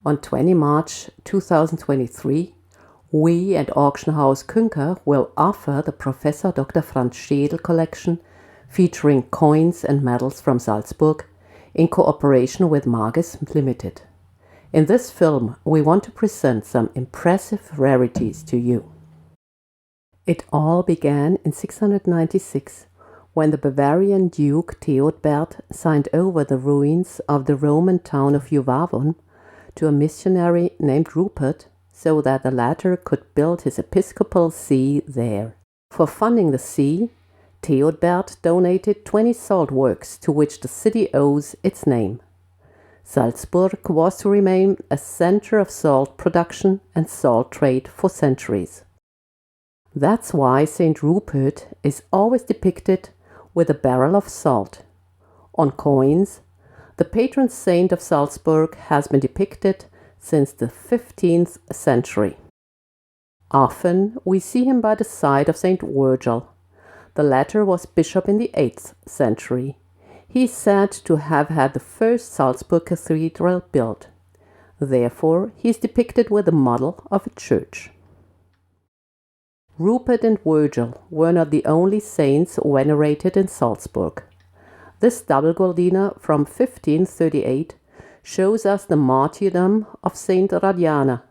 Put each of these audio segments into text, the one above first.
On 20 March 2023, we at auction house Künker will offer the Professor Dr. Franz Schedel Collection featuring coins and medals from Salzburg in cooperation with Magis Limited. In this film, we want to present some impressive rarities to you. It all began in 696, when the Bavarian Duke Theodbert signed over the ruins of the Roman town of Juvavon to a missionary named Rupert, so that the latter could build his episcopal see there. For funding the see, Theodbert donated 20 salt works to which the city owes its name. Salzburg was to remain a center of salt production and salt trade for centuries. That's why Saint Rupert is always depicted with a barrel of salt. On coins, the patron saint of Salzburg has been depicted since the 15th century. Often we see him by the side of Saint Virgil. The latter was bishop in the 8th century. He is said to have had the first Salzburg cathedral built. Therefore, he is depicted with the model of a church. Rupert and Virgil were not the only saints venerated in Salzburg. This double Goldina from 1538 shows us the martyrdom of Saint Radiana.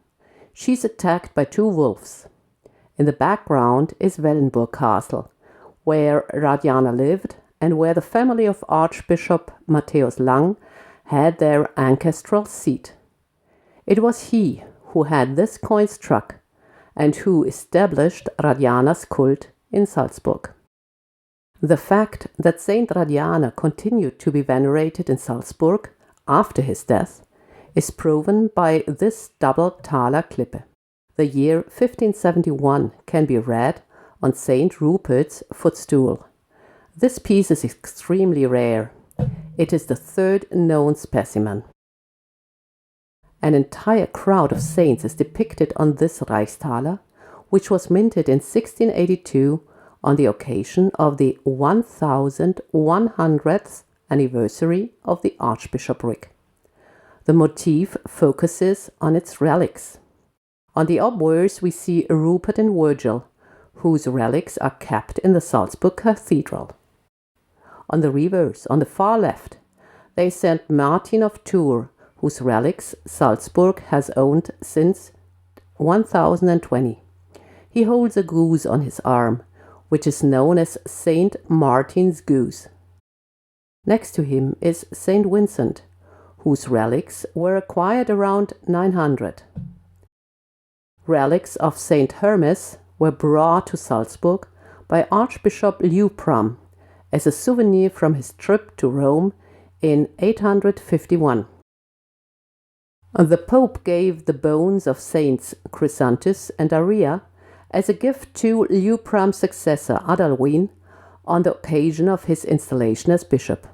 She is attacked by 2 wolves. In the background is Wellenburg Castle, where Radiana lived and where the family of Archbishop Matthäus Lang had their ancestral seat. It was he who had this coin struck and who established Radiana's cult in Salzburg. The fact that Saint Radiana continued to be venerated in Salzburg after his death is proven by this double Thaler Klippe. The year 1571 can be read on Saint Rupert's footstool. This piece is extremely rare. It is the 3rd known specimen. An entire crowd of saints is depicted on this Reichsthaler, which was minted in 1682 on the occasion of the 1100th anniversary of the archbishopric. The motif focuses on its relics. On the obverse we see Rupert and Virgil, whose relics are kept in the Salzburg Cathedral. On the reverse, on the far left, there is Saint Martin of Tours, whose relics Salzburg has owned since 1020. He holds a goose on his arm, which is known as Saint Martin's goose. Next to him is Saint Vincent, whose relics were acquired around 900. Relics of Saint Hermes were brought to Salzburg by Archbishop Liutprand as a souvenir from his trip to Rome in 851. The Pope gave the bones of Saints Chrysanthus and Aria as a gift to Liutprand's successor Adalwin on the occasion of his installation as bishop.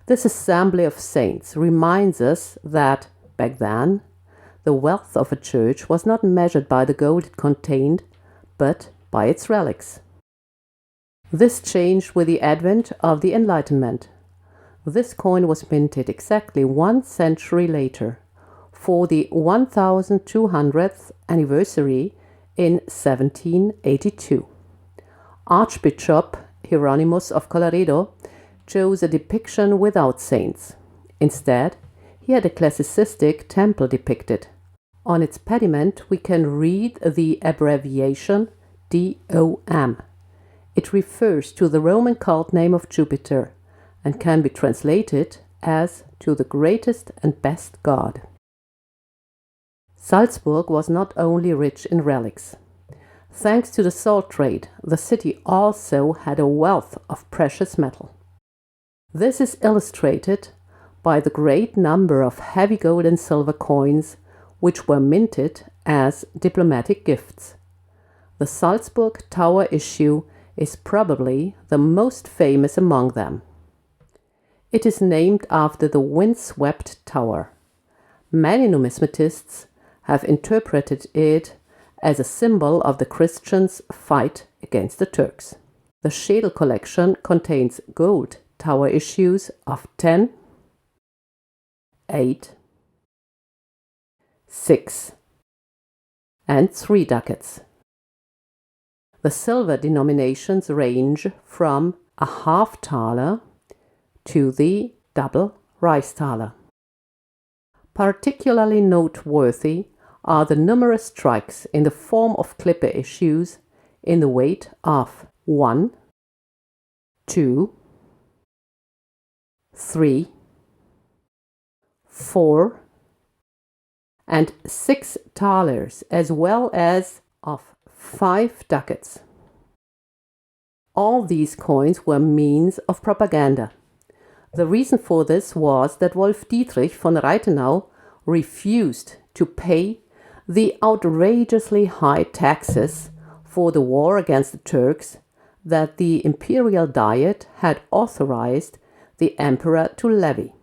This assembly of saints reminds us that, back then, the wealth of a church was not measured by the gold it contained, but by its relics. This changed with the advent of the Enlightenment. This coin was minted exactly 1 century later, for the 1200th anniversary in 1782. Archbishop Hieronymus of Colloredo chose a depiction without saints. Instead, he had a classicistic temple depicted. On its pediment we can read the abbreviation DOM. It refers to the Roman cult name of Jupiter and can be translated as "to the greatest and best God." Salzburg was not only rich in relics. Thanks to the salt trade, the city also had a wealth of precious metal. This is illustrated by the great number of heavy gold and silver coins which were minted as diplomatic gifts. The Salzburg Tower issue is probably the most famous among them. It is named after the windswept tower. Many numismatists have interpreted it as a symbol of the Christians' fight against the Turks. The Schedel collection contains gold tower issues of 10, 8, 6, and 3 ducats. The silver denominations range from a half thaler to the double Reichsthaler. Particularly noteworthy are the numerous strikes in the form of clipper issues in the weight of 1, 2, 3, 4, and 6 thalers, as well as of 5 ducats. All these coins were means of propaganda. The reason for this was that Wolf Dietrich von Reithenau refused to pay the outrageously high taxes for the war against the Turks that the Imperial Diet had authorized the Emperor to levy.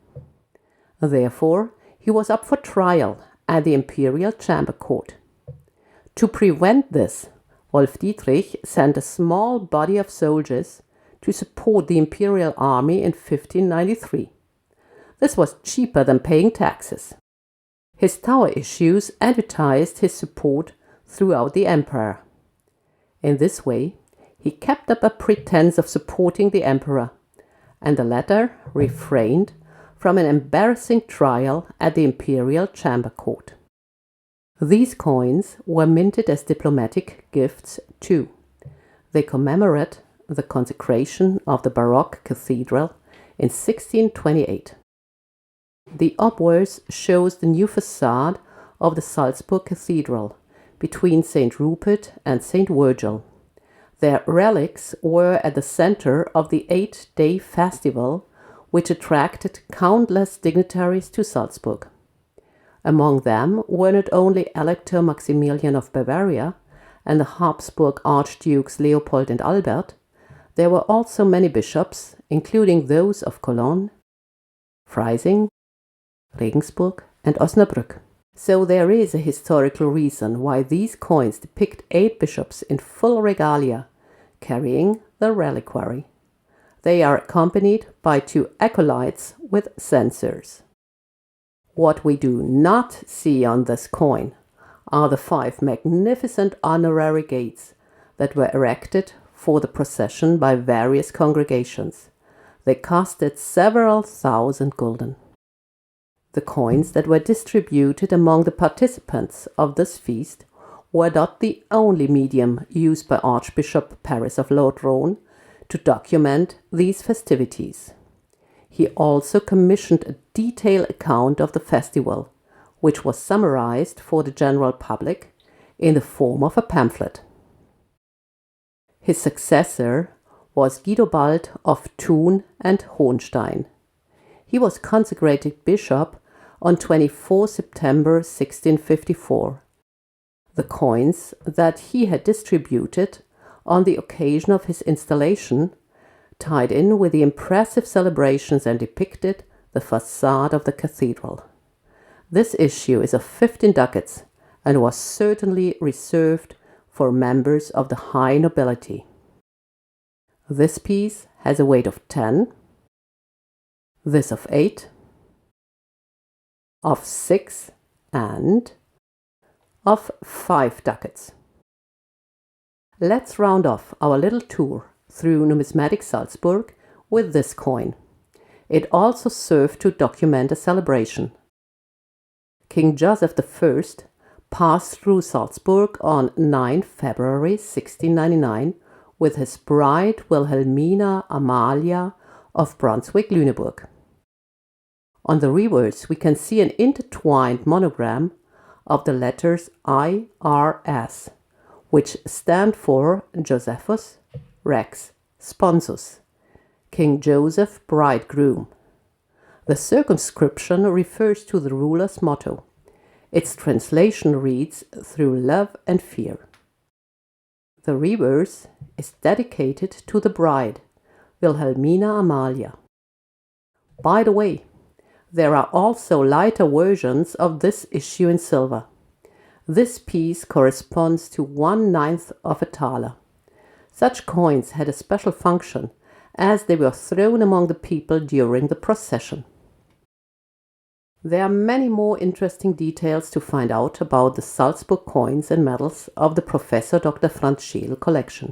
Therefore, he was up for trial at the Imperial Chamber Court. To prevent this, Wolf Dietrich sent a small body of soldiers to support the Imperial Army in 1593. This was cheaper than paying taxes. His tower issues advertised his support throughout the Empire. In this way, he kept up a pretense of supporting the Emperor, and the latter refrained from an embarrassing trial at the Imperial Chamber Court. These coins were minted as diplomatic gifts too. They commemorate the consecration of the Baroque cathedral in 1628. The obverse shows the new facade of the Salzburg cathedral between St. Rupert and St. Virgil. Their relics were at the center of the 8-day festival, which attracted countless dignitaries to Salzburg. Among them were not only Elector Maximilian of Bavaria and the Habsburg Archdukes Leopold and Albert, there were also many bishops, including those of Cologne, Freising, Regensburg, and Osnabrück. So there is a historical reason why these coins depict 8 bishops in full regalia, carrying the reliquary. They are accompanied by 2 acolytes with censers. What we do not see on this coin are the 5 magnificent honorary gates that were erected for the procession by various congregations. They costed several thousand gulden. The coins that were distributed among the participants of this feast were not the only medium used by Archbishop Paris of Lodron to document these festivities. He also commissioned a detailed account of the festival, which was summarized for the general public in the form of a pamphlet. His successor was Guidobald of Thun and Hohenstein. He was consecrated bishop on 24 September 1654. The coins that he had distributed on the occasion of his installation tied in with the impressive celebrations and depicted the facade of the cathedral. This issue is of 15 ducats and was certainly reserved for members of the high nobility. This piece has a weight of 10, this of 8, of 6, and of 5 ducats. Let's round off our little tour through numismatic Salzburg with this coin. It also served to document a celebration. King Joseph I passed through Salzburg on 9 February 1699 with his bride Wilhelmina Amalia of Brunswick-Lüneburg. On the reverse we can see an intertwined monogram of the letters IRS, which stand for Josephus Rex Sponsus, King Joseph Bridegroom. The circumscription refers to the ruler's motto. Its translation reads, "Through love and fear." The reverse is dedicated to the bride, Wilhelmina Amalia. By the way, there are also lighter versions of this issue in silver. This piece corresponds to 1/9 of a thaler. Such coins had a special function, as they were thrown among the people during the procession. There are many more interesting details to find out about the Salzburg coins and medals of the Professor Dr. Franz Schedel collection,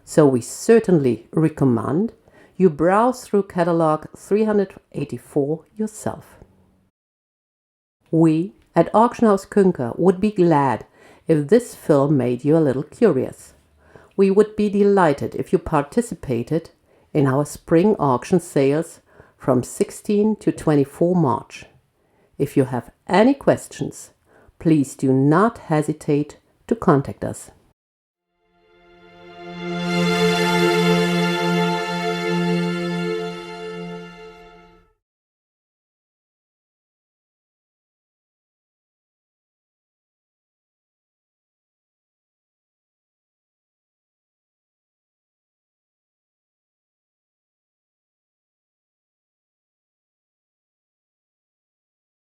so we certainly recommend you browse through catalog 384 yourself. We at Auction House Künker would be glad if this film made you a little curious. We would be delighted if you participated in our spring auction sales from 16 to 24 March. If you have any questions, please do not hesitate to contact us.